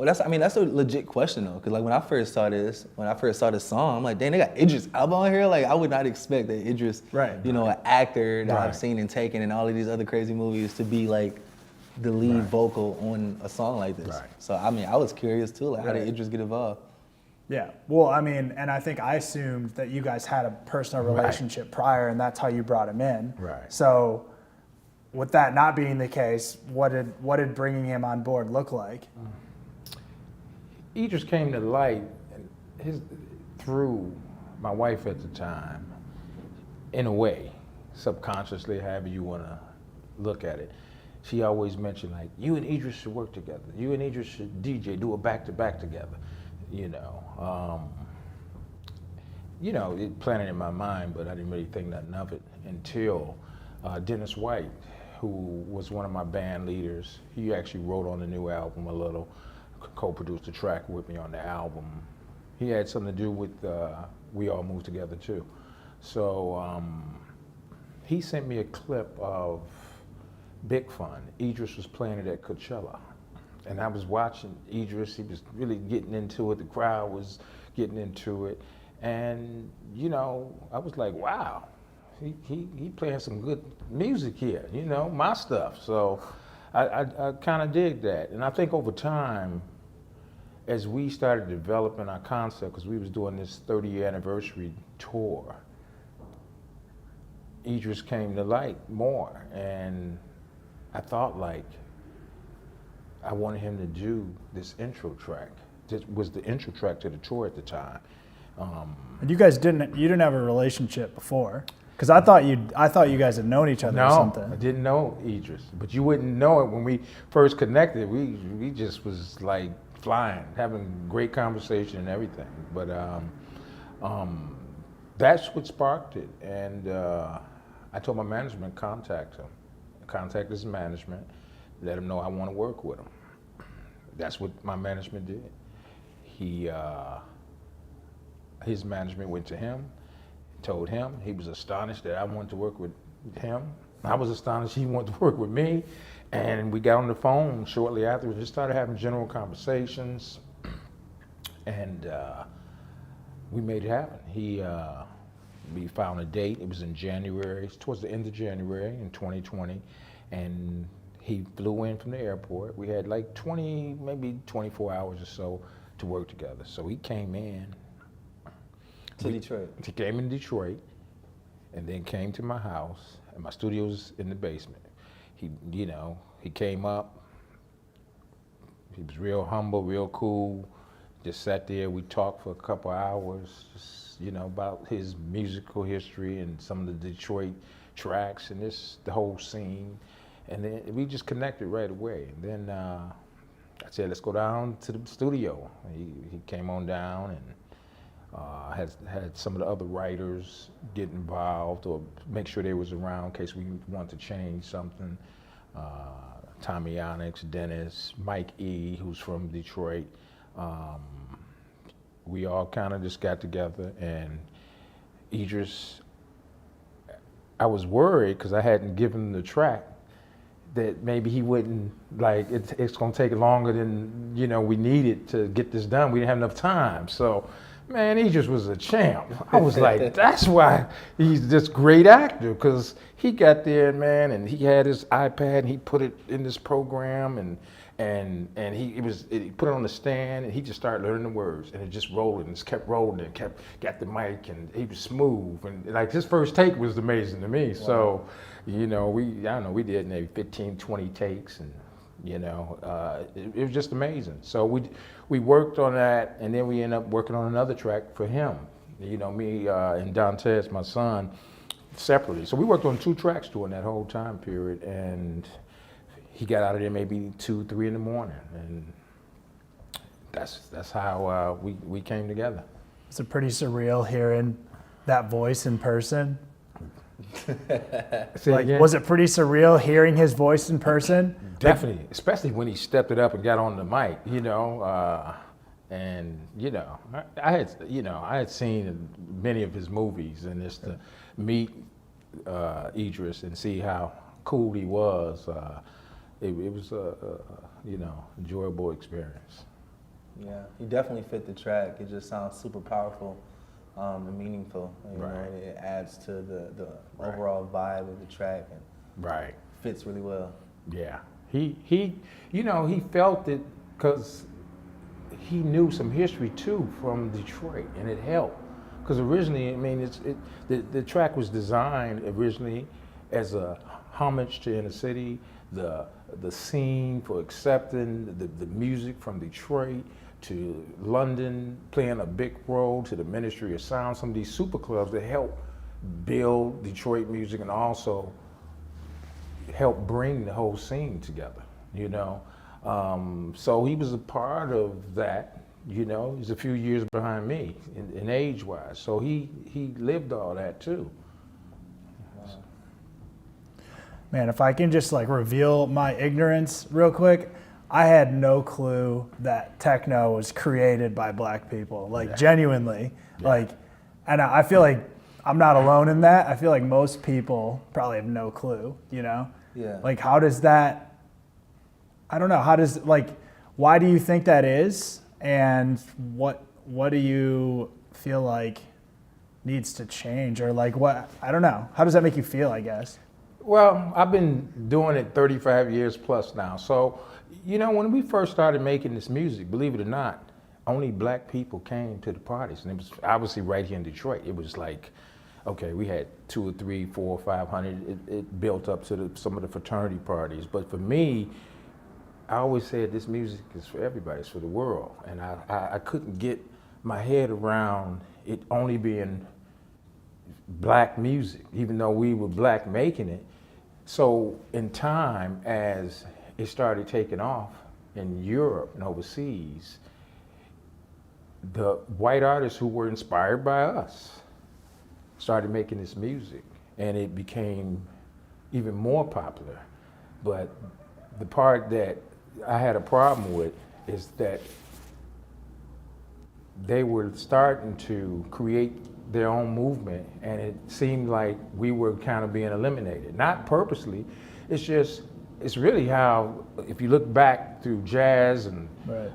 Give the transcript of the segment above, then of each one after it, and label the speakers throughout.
Speaker 1: Well, that's a legit question though, because like when I first saw this song, I'm like, dang, they got Idris Elba on here. Like I would not expect that Idris, you know, an actor that I've seen in Taken and all of these other crazy movies to be like the lead vocal on a song like this. Right. So I mean, I was curious too, like how did Idris get involved?
Speaker 2: Yeah, well, I mean, and I think I assumed that you guys had a personal relationship prior, and that's how you brought him in.
Speaker 3: Right.
Speaker 2: So, with that not being the case, what did bringing him on board look like?
Speaker 3: Idris came to light through my wife at the time, in a way, subconsciously, however you want to look at it. She always mentioned like, you and Idris should work together. You and Idris should DJ, do a back-to-back together. It planted in my mind, but I didn't really think nothing of it until Dennis White, who was one of my band leaders. He actually wrote on the new album a little, co-produced a track with me on the album. He had something to do with We All Moved Together too. So he sent me a clip of Big Fun. Idris was playing it at Coachella. And I was watching Idris, he was really getting into it, the crowd was getting into it. And, I was like, wow, he playing some good music here, my stuff. So I kind of dig that. And I think over time, as we started developing our concept, because we was doing this 30-year anniversary tour, Idris came to light more. And I thought like, I wanted him to do this intro track. This was the intro track to the tour at the time.
Speaker 2: And you guys didn't have a relationship before, because I thought you guys had known each other or something.
Speaker 3: No, I didn't know Idris, but you wouldn't know it when we first connected. We just was like flying, having great conversation and everything. But that's what sparked it, and I told my management contact his management. Let him know I want to work with him. That's what my management did. His management went to him, told him. He was astonished that I wanted to work with him. I was astonished he wanted to work with me. And we got on the phone shortly after. We just started having general conversations. And we made it happen. We found a date. It was in January, towards the end of January in 2020. And he flew in from the airport. We had like 20, maybe 24 hours or so to work together. So he came in.
Speaker 1: To Detroit.
Speaker 3: He came in Detroit and then came to my house, and my studio's in the basement. He came up. He was real humble, real cool. Just sat there. We talked for a couple hours, about his musical history and some of the Detroit tracks and the whole scene. And then we just connected right away. And then I said, let's go down to the studio. He came on down and had some of the other writers get involved or make sure they was around in case we wanted to change something. Tommy Onyx, Dennis, Mike E., who's from Detroit. We all kind of just got together, and Idris, I was worried because I hadn't given him the track, that maybe he wouldn't, like, it's gonna take longer than, we needed to get this done. We didn't have enough time. So, man, he just was a champ. I was like, that's why he's this great actor, because he got there, man, and he had his iPad and he put it in this program and he put it on the stand and he just started learning the words, and it just rolled and just kept rolling and got the mic, and he was smooth, and like his first take was amazing to me. Wow. So, we did maybe 15, 20 takes, and it was just amazing. So we worked on that, and then we ended up working on another track for him. Me and Dantes, my son, separately. So we worked on 2 tracks during that whole time period, and he got out of there maybe 2, 3 in the morning, and that's how we came together.
Speaker 2: It's pretty surreal hearing that voice in person. Was it pretty surreal hearing his voice in person?
Speaker 3: Definitely, especially when he stepped it up and got on the mic. I had seen many of his movies, and just to meet Idris and see how cool he was, it was a enjoyable experience.
Speaker 1: Yeah, he definitely fit the track. It just sounds super powerful and meaningful. You know, and it adds to the overall vibe of the track and fits really well.
Speaker 3: Yeah, he you know, he felt it because he knew some history too from Detroit, and it helped. Because originally, I mean, the track was designed originally as a homage to inner city, the scene for accepting the music from Detroit to London playing a big role, to the Ministry of Sound, some of these super clubs that help build Detroit music and also help bring the whole scene together, you know. So he was a part of that, you know. He's a few years behind me in age-wise, so he lived all that too.
Speaker 2: Man, if I can just like reveal my ignorance real quick, I had no clue that techno was created by black people, like genuinely. Like, and I feel like I'm not alone in that. I feel like most people probably have no clue, you know?
Speaker 1: Yeah.
Speaker 2: Like, how does that, I don't know, how does, like, why do you think that is? And what do you feel like needs to change? Or like, what, I don't know. How does that make you feel, I guess?
Speaker 3: Well, I've been doing it 35 years plus now. So, you know, when we first started making this music, believe it or not, only black people came to the parties. And it was obviously right here in Detroit. It was like, okay, we had 2 or 3, 4 or 500. It built up to some of the fraternity parties. But for me, I always said this music is for everybody, it's for the world. And I couldn't get my head around it only being black music, even though we were black making it. So in time, as it started taking off in Europe and overseas, the white artists who were inspired by us started making this music, and it became even more popular. But the part that I had a problem with is that they were starting to create their own movement, and it seemed like we were kind of being eliminated. Not purposely, it's really how, if you look back through jazz and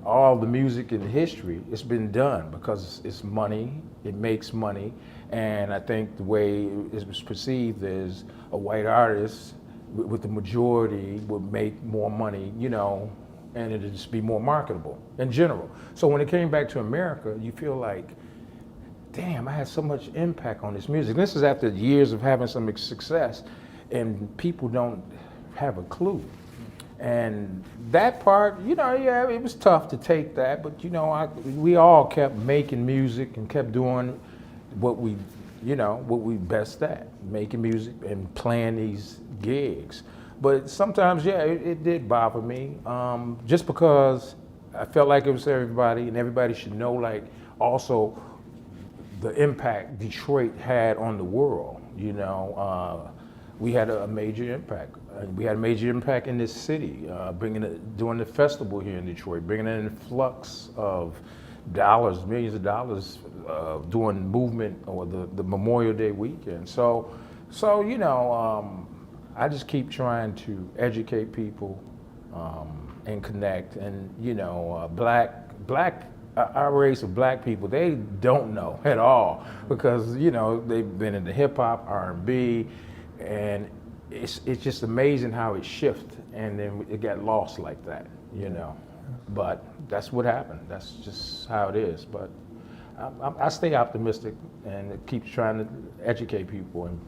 Speaker 3: all the music in history, it's been done because it's money, it makes money, and I think the way it was perceived is a white artist with the majority would make more money, you know, and it'd just be more marketable in general. So when it came back to America, you feel like, damn, I had so much impact on this music. This is after years of having some success, and people don't have a clue. And that part, you know, yeah, it was tough to take that, but you know, we all kept making music and kept doing what we, you know, what we best at, making music and playing these gigs. But sometimes, yeah, it did bother me, just because I felt like it was everybody, and everybody should know, like, also the impact Detroit had on the world. You know, we had a major impact. We had a major impact in this city, doing the festival here in Detroit, bringing an influx of dollars, millions of dollars, doing movement or the Memorial Day weekend. So you know, I just keep trying to educate people and connect. And you know, our race of black people, they don't know at all, because you know, they've been into hip hop, R&B, and it's just amazing how it shifted, and then it got lost like that, you know. But that's what happened. That's just how it is. But I stay optimistic and keep trying to educate people, and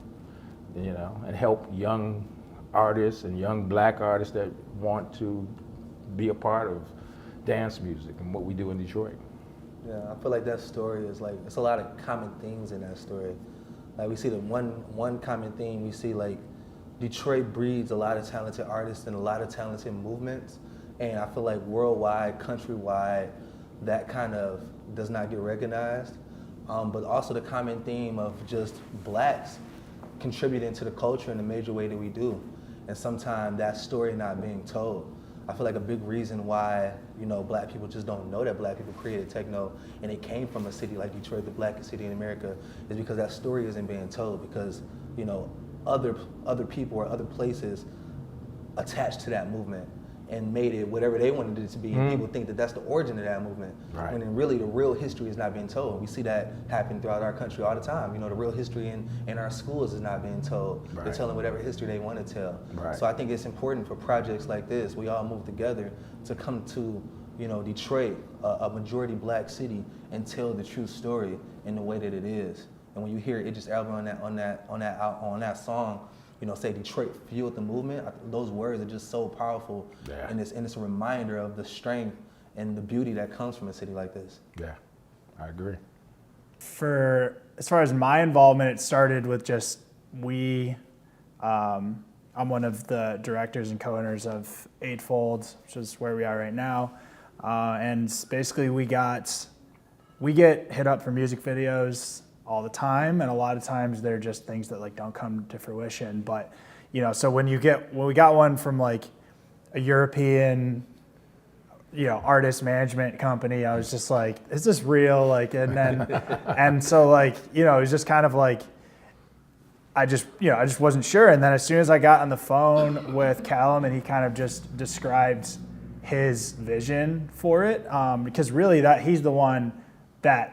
Speaker 3: you know, and help young artists and young black artists that want to be a part of dance music and what we do in Detroit.
Speaker 1: Yeah, I feel like that story is like, it's a lot of common things in that story. Like we see the one common theme, we see like Detroit breeds a lot of talented artists and a lot of talented movements. And I feel like worldwide, countrywide, that kind of does not get recognized. But also the common theme of just blacks contributing to the culture in a major way that we do. And sometimes that story not being told. I feel like a big reason why, you know, black people just don't know that black people created techno and it came from a city like Detroit, the blackest city in America, is because that story isn't being told, because, you know, other people or other places attached to that movement. and made it whatever they wanted it to be. And people think that that's the origin of that movement.
Speaker 3: Right.
Speaker 1: When really the real history is not being told. We see that happen throughout our country all the time. You know, the real history in our schools is not being told.
Speaker 3: Right.
Speaker 1: They're telling whatever history they want to tell.
Speaker 3: Right.
Speaker 1: So I think it's important for projects like this, we all move together to come to, you know, Detroit, a majority black city, and tell the true story in the way that it is. And when you hear Idris Elba on that song, you know, say Detroit fueled the movement, those words are just so powerful.
Speaker 3: Yeah.
Speaker 1: And it's a reminder of the strength and the beauty that comes from a city like this.
Speaker 3: Yeah, I agree.
Speaker 2: As far as my involvement, it started with just I'm one of the directors and co-owners of Eightfold, which is where we are right now. And basically we get hit up for music videos all the time, and a lot of times they're just things that like don't come to fruition. But you know, so when we got one from like a European, you know, artist management company, I was just like, is this real? Like, and then and so like, you know, it was just kind of like I just wasn't sure. And then as soon as I got on the phone with Callum and he kind of just described his vision for it, because really that he's the one that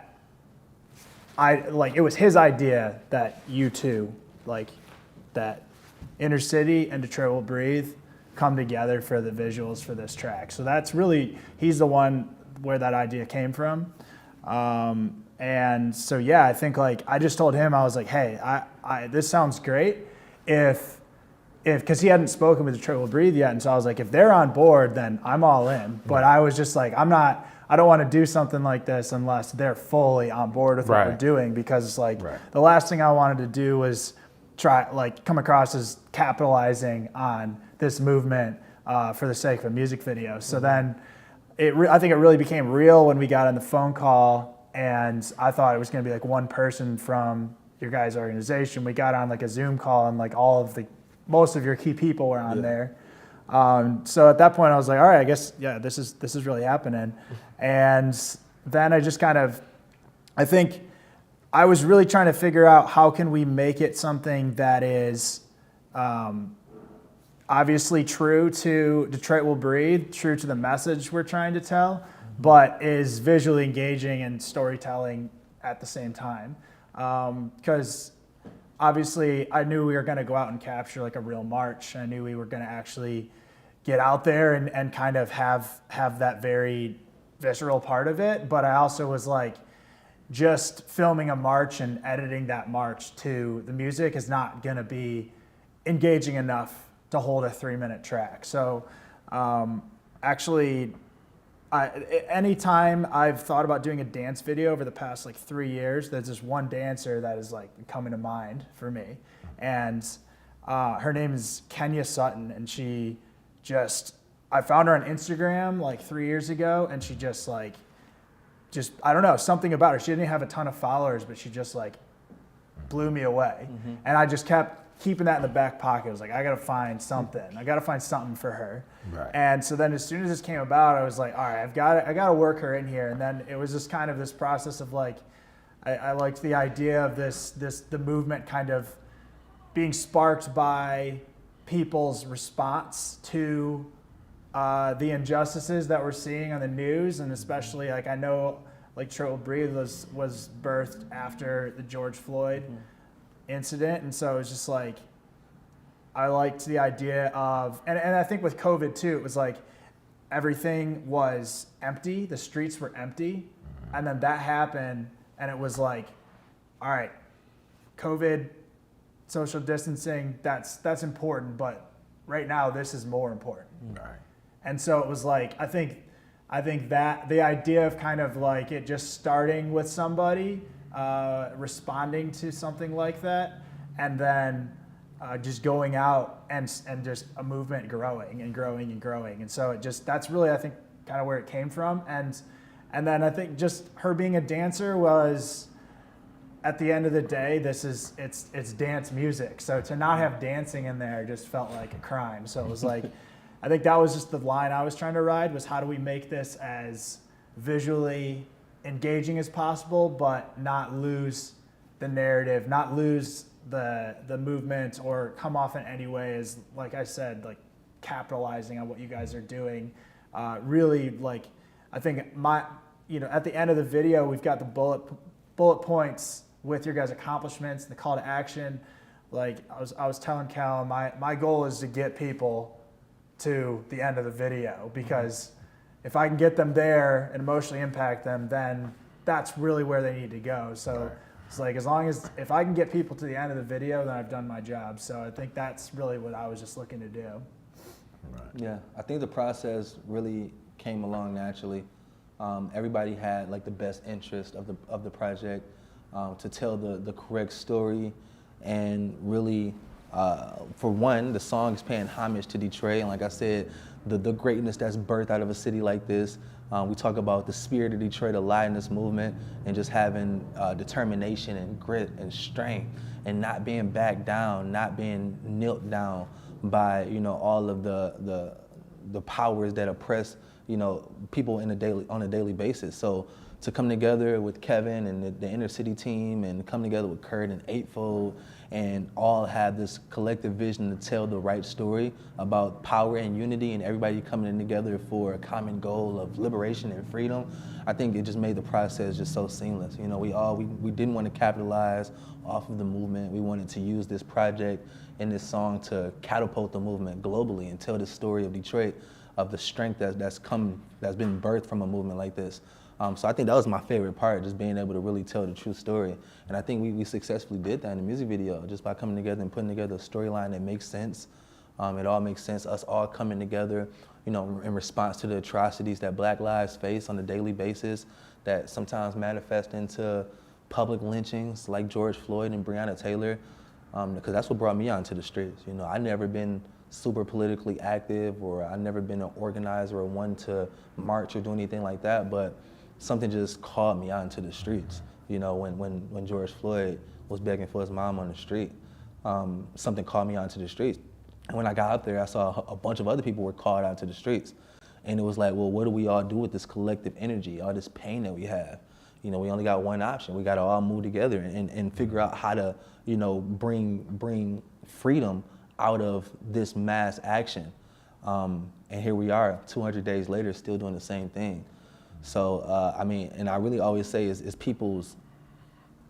Speaker 2: it was his idea that U2, like that Inner City and Detroit Will Breathe come together for the visuals for this track. So that's really, he's the one where that idea came from. And so, yeah, I think like, I just told him, I was like, hey, this sounds great because he hadn't spoken with Detroit Will Breathe yet. And so I was like, if they're on board, then I'm all in. But I was just like, I don't want to do something like this unless they're fully on board with what we're doing, because it's like the last thing I wanted to do was come across as capitalizing on this movement for the sake of a music video. So then I think it really became real when we got on the phone call, and I thought it was going to be like one person from your guys' organization. We got on like a Zoom call, and like most of your key people were on there. So at that point I was like, all right, I guess, yeah, this is really happening. And then I just I think I was really trying to figure out how can we make it something that is obviously true to Detroit Will Breathe, true to the message we're trying to tell, but is visually engaging and storytelling at the same time. Because obviously I knew we were going to go out and capture like a real march. I knew we were going to actually get out there and kind of have that very visceral part of it. But I also was like, just filming a march and editing that march to the music is not going to be engaging enough to hold a 3-minute track. So actually, anytime I've thought about doing a dance video over the past like 3 years, there's this one dancer that is like coming to mind for me. And her name is Kenya Sutton, and I found her on Instagram like 3 years ago, and she just I don't know, something about her. She didn't have a ton of followers, but she just like blew me away. Mm-hmm. And I just kept keeping that in the back pocket. I was like, I gotta find something. I gotta find something for her. Right. And so then as soon as this came about, I was like, all right, I gotta work her in here. And then it was just kind of this process of like, I liked the idea of the movement kind of being sparked by people's response to the injustices that we're seeing on the news, and especially like I know like Detroit Will Breathe was birthed after the George Floyd incident, and so it's just like I liked the idea of, and I think with COVID too, it was like everything was empty, the streets were empty, and then that happened, and it was like, all right, COVID, social distancing, that's important, but right now this is more important. Right. And so it was like, I think that the idea of kind of like it just starting with somebody responding to something like that, and then just going out and just a movement growing and growing and growing. And so that's really, I think, kind of where it came from. And then I think just her being a dancer was, at the end of the day, it's dance music. So to not have dancing in there just felt like a crime. So it was like, I think that was just the line I was trying to ride, was how do we make this as visually engaging as possible, but not lose the narrative, not lose the movement, or come off in any way as, like I said, like capitalizing on what you guys are doing. Really, like, I think at the end of the video, we've got the bullet points with your guys' accomplishments, the call to action. Like I was telling Cal, my goal is to get people to the end of the video, because if I can get them there and emotionally impact them, then that's really where they need to go. So it's like, if I can get people to the end of the video, then I've done my job. So I think that's really what I was just looking to do.
Speaker 1: Right. Yeah, I think the process really came along naturally. Everybody had like the best interest of the project, to tell the correct story, and really, for one, the song is paying homage to Detroit, and like I said, the greatness that's birthed out of a city like this. We talk about the spirit of Detroit alive in this movement, and just having determination and grit and strength, and not being backed down, not being knelt down by all of the powers that oppress people on a daily basis. So to come together with Kevin and the inner city team, and come together with Kurt and Eightfold, and all have this collective vision to tell the right story about power and unity, and everybody coming in together for a common goal of liberation and freedom, I think it just made the process just so seamless. We didn't want to capitalize off of the movement. We wanted to use this project and this song to catapult the movement globally and tell the story of Detroit, of the strength that's been birthed from a movement like this. So I think that was my favorite part, just being able to really tell the true story. And I think we successfully did that in the music video, just by coming together and putting together a storyline that makes sense. It all makes sense, us all coming together, in response to the atrocities that Black lives face on a daily basis, that sometimes manifest into public lynchings like George Floyd and Breonna Taylor, because that's what brought me onto the streets. I've never been super politically active, or I've never been an organizer or one to march or do anything like that, but something just called me out into the streets. When George Floyd was begging for his mom on the street, something called me out into the streets. And when I got up there, I saw a bunch of other people were called out to the streets. And it was like, well, what do we all do with this collective energy, all this pain that we have? We only got one option. We got to all move together and figure out how to, bring freedom out of this mass action. And here we are, 200 days later, still doing the same thing. So, and I really always say is people's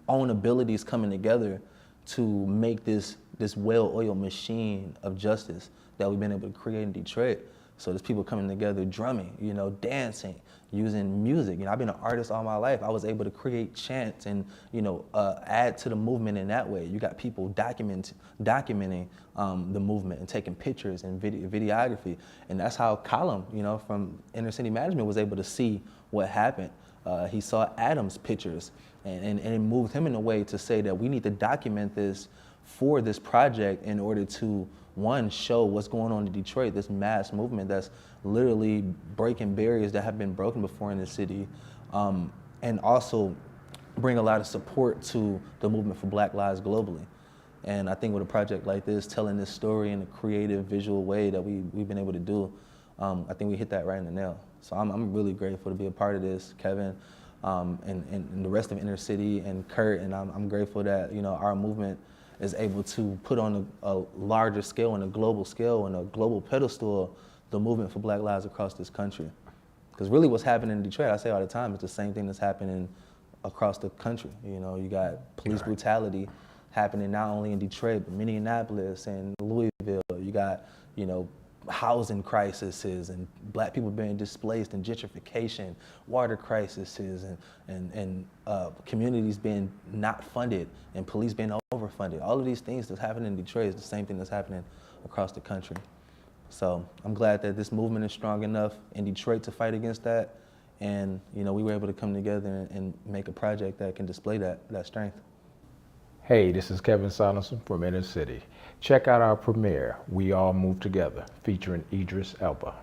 Speaker 1: own abilities coming together to make this well-oiled machine of justice that we've been able to create in Detroit. So there's people coming together, drumming, dancing, using music. I've been an artist all my life. I was able to create chants and, add to the movement in that way. You got people documenting the movement and taking pictures and videography. And that's how Column, from Inner City Management, was able to see what happened. He saw Adam's pictures, and it moved him in a way to say that we need to document this for this project in order to, one, show what's going on in Detroit, this mass movement that's literally breaking barriers that have been broken before in the city, and also bring a lot of support to the movement for Black lives globally. And I think with a project like this, telling this story in a creative, visual way that we've been able to do, I think we hit that right in the nail. So I'm really grateful to be a part of this, Kevin, and the rest of Inner City, and Kurt, and I'm grateful that our movement is able to put on a larger scale and a global scale and a global pedestal the movement for Black lives across this country. Because really what's happening in Detroit, I say all the time, it's the same thing that's happening across the country. You got police brutality happening not only in Detroit, but Minneapolis and Louisville. You got, housing crises and Black people being displaced, and gentrification, water crises, and communities being not funded, and police being overfunded. All of these things that's happening in Detroit is the same thing that's happening across the country. So I'm glad that this movement is strong enough in Detroit to fight against that, and we were able to come together and make a project that can display that strength.
Speaker 3: Hey, this is Kevin Saunderson from Inner City. Check out our premiere, We All Move Together, featuring Idris Elba.